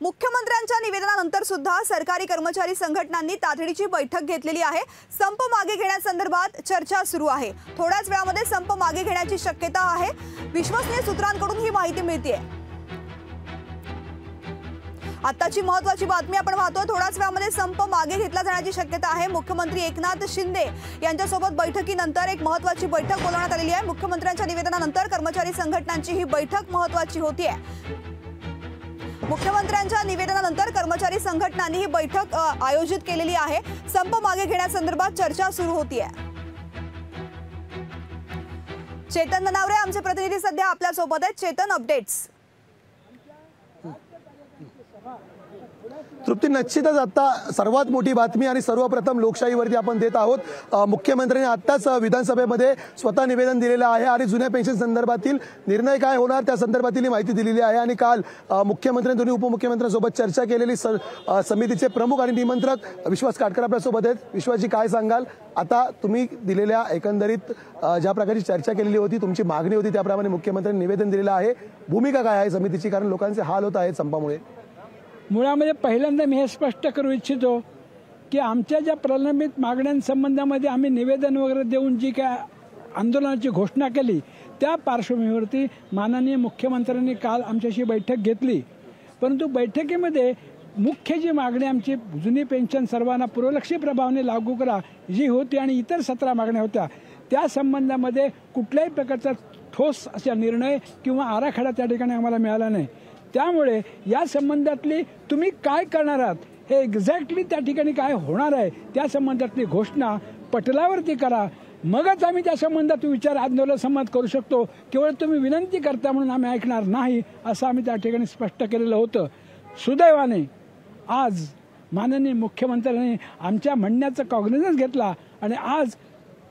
मुख्यमंत्र्यांच्या निवेदनानंतर सुद्धा सरकारी कर्मचारी संघटनांनी तातडीची बैठक घेतलेली आहे। संप मागे घेण्यासंदर्भात चर्चा सुरू आहे। थोड्याच वेळामध्ये संप मागे घेण्याची शक्यता आहे। विश्वसनीय सूत्रांकडून ही माहिती मिळतेय। आताची महत्त्वाची बातमी आपण पाहतोय। थोड्याच वेळामध्ये संप मागे घेतला जाण्याची शक्यता आहे। मुख्यमंत्री एकनाथ शिंदे यांच्यासोबत बैठकीनंतर एक महत्त्वाची बैठक बोलवण्यात आलेली आहे। मुख्यमंत्र्यांच्या निवेदनानंतर कर्मचारी संघटनांची ही बैठक महत्त्वाची होतीये। मुख्यमंत्र्यांच्या निवेदनानंतर कर्मचारी संघटनांनी ही बैठक आयोजित केलेली आहे। संप मागे घेण्यासंदर्भात चर्चा सुरू होतीये। चेतन ननावरे आमचे प्रतिनिधी सध्या आपल्या सोबत आहेत। चेतन, अपडेट्स। तृप्ती, निश्चितच आता सर्वात मोठी बातमी आणि सर्वप्रथम लोकशाहीवरती आपण देत आहोत। मुख्यमंत्र्यांनी आत्ताच विधानसभेमध्ये स्वतः निवेदन दिलेलं आहे आणि जुन्या पेन्शन संदर्भातील निर्णय काय होणार त्या संदर्भातील माहिती दिलेली आहे। आणि काल मुख्यमंत्र्यांनी दोन्ही उपमुख्यमंत्र्यांसोबत चर्चा केलेली समितीचे प्रमुख आणि निमंत्रक विश्वास काटकर आपल्यासोबत आहेत। विश्वासजी, काय सांगाल? आता तुम्ही दिलेल्या एकंदरीत ज्या प्रकारची चर्चा केलेली होती, तुमची मागणी होती त्याप्रमाणे मुख्यमंत्र्यांनी निवेदन दिलेलं आहे। भूमिका काय आहे समितीची? कारण लोकांचे हाल होत आहेत संपामुळे। मुळामध्ये पहिल्यांदा मी हे स्पष्ट करू इच्छितो की आमच्या ज्या प्रलंबित मागण्यांसंबंधामध्ये आम्ही निवेदन वगैरे देऊन जी काय आंदोलनाची घोषणा केली त्या पार्श्वभूमीवरती माननीय मुख्यमंत्र्यांनी काल आमच्याशी बैठक घेतली। परंतु बैठकीमध्ये मुख्य जी मागणी आमची जुनी पेन्शन सर्वांना पूर्वलक्षी प्रभावाने लागू करा जी होती आणि इतर 17 मागण्या होत्या त्या संबंधामध्ये कुठल्याही प्रकारचा ठोस असा निर्णय किंवा आराखडा त्या ठिकाणी आम्हाला मिळाला नाही। त्यामुळे या संबंधातली तुम्ही काय करणार आहात हे एक्झॅक्टली त्या ठिकाणी काय होणार आहे त्या संबंधातली घोषणा पटलावरती करा, मगच आम्ही त्या संबंधात विचार आंदोलन संमत करू शकतो। केवळ तुम्ही विनंती करता म्हणून आम्ही ऐकणार नाही असं आम्ही त्या ठिकाणी स्पष्ट केलेलं होतं। सुदैवाने आज माननीय मुख्यमंत्र्यांनी आमच्या म्हणण्याचं कॉग्निझन्स घेतला आणि आज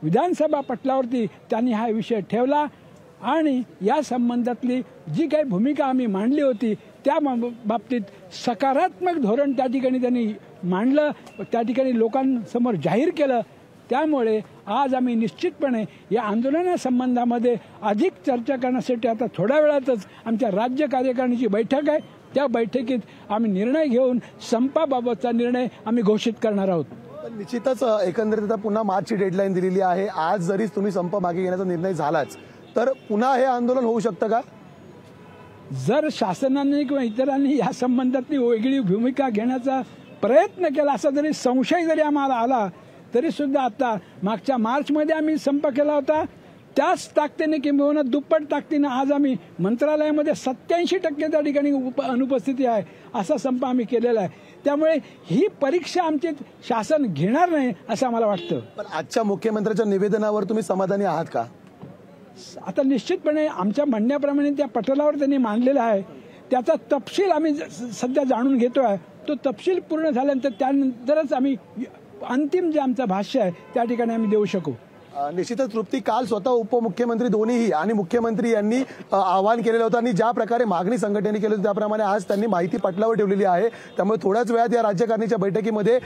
विधानसभा पटलावरती त्यांनी हा विषय ठेवला आणि या संबंधातली जी काही भूमिका आम्ही मांडली होती त्या बाबतीत सकारात्मक धोरण त्या ठिकाणी त्यांनी मांडलं, त्या ठिकाणी लोकांसमोर जाहीर केलं। त्यामुळे आज आम्ही निश्चितपणे या आंदोलनासंबंधामध्ये अधिक चर्चा करण्यासाठी आता थोड्या वेळातच आमच्या राज्य कार्यकारिणीची बैठक आहे। त्या बैठकीत आम्ही निर्णय घेऊन संपाबाबतचा निर्णय आम्ही घोषित करणार आहोत। निश्चितच एकंदरीत आता पुन्हा मार्चची डेडलाईन दिलेली आहे। आज जरी तुम्ही संप मागे घेण्याचा निर्णय झालाच तर पुन्हा हे आंदोलन होऊ शकतं का? जर शासनाने किंवा इतरांनी या संबंधातली वेगळी भूमिका घेण्याचा प्रयत्न केला असा जरी संशय जरी आम्हाला आला तरी सुद्धा आता मागच्या मार्चमध्ये आम्ही संप केला होता त्याच ताकदीने किंवा दुप्पट ताकदीने आज आम्ही मंत्रालयामध्ये 87% त्या ठिकाणी अनुपस्थिती आहे असा संप आम्ही केलेला आहे। त्यामुळे ही परीक्षा आमची शासन घेणार नाही असं आम्हाला वाटतं। पण आजच्या मुख्यमंत्र्यांच्या निवेदनावर तुम्ही समाधानी आहात का? आता निश्चितपणे आमच्या म्हणण्याप्रमाणे त्या पटलावर त्यांनी मांडलेला आहे त्याचा तपशील आम्ही सध्या जाणून घेतोय। तो तपशील पूर्ण झाल्यानंतर त्यानंतरच आम्ही अंतिम जे आमचं भाष्य आहे त्या ठिकाणी आम्ही देऊ शकू। निश्चितच तृप्ती, काल स्वतः उपमुख्यमंत्री दोन्हीही आणि मुख्यमंत्री यांनी आवाहन केलेलं होतं आणि ज्या प्रकारे मागणी संघटनेने केली होती त्याप्रमाणे आज त्यांनी माहिती पटलावर ठेवलेली आहे। त्यामुळे थोड्याच वेळात या राज्यकारिणीच्या बैठकीमध्ये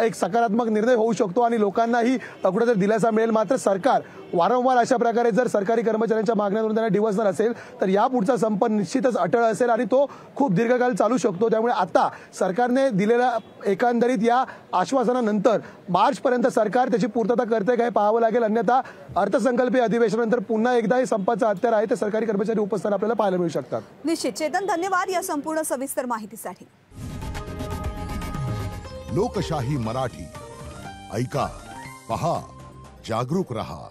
एक सकारात्मक निर्णय होऊ शकतो आणि लोकांनाही कुठेतरी दिलासा मिळेल। मात्र सरकार वारंवार अशा प्रकारे जर सरकारी कर्मचाऱ्यांच्या मागण्यांवरून त्यांना डिवचणार असेल तर यापुढचा संप निश्चितच अटळ असेल आणि तो खूप दीर्घकाळ चालू शकतो। त्यामुळे आता सरकारने दिलेल्या एकंदरीत या आश्वासनानंतर मार्चपर्यंत सरकार त्याची पूर्तता करते काय पाहावं लागेल। अन्यथा अर्थसंकल्पीय अधिवेशनानंतर पुन्हा एकदा हे संपाचं हत्यार आहे ते सरकारी कर्मचारी उपस्थान आपल्याला पाहायला मिळू शकतात। निश्चित चेतन, धन्यवाद या संपूर्ण सविस्तर माहितीसाठी। लोकशाही मराठी ऐका, पहा, जागरूक रहा।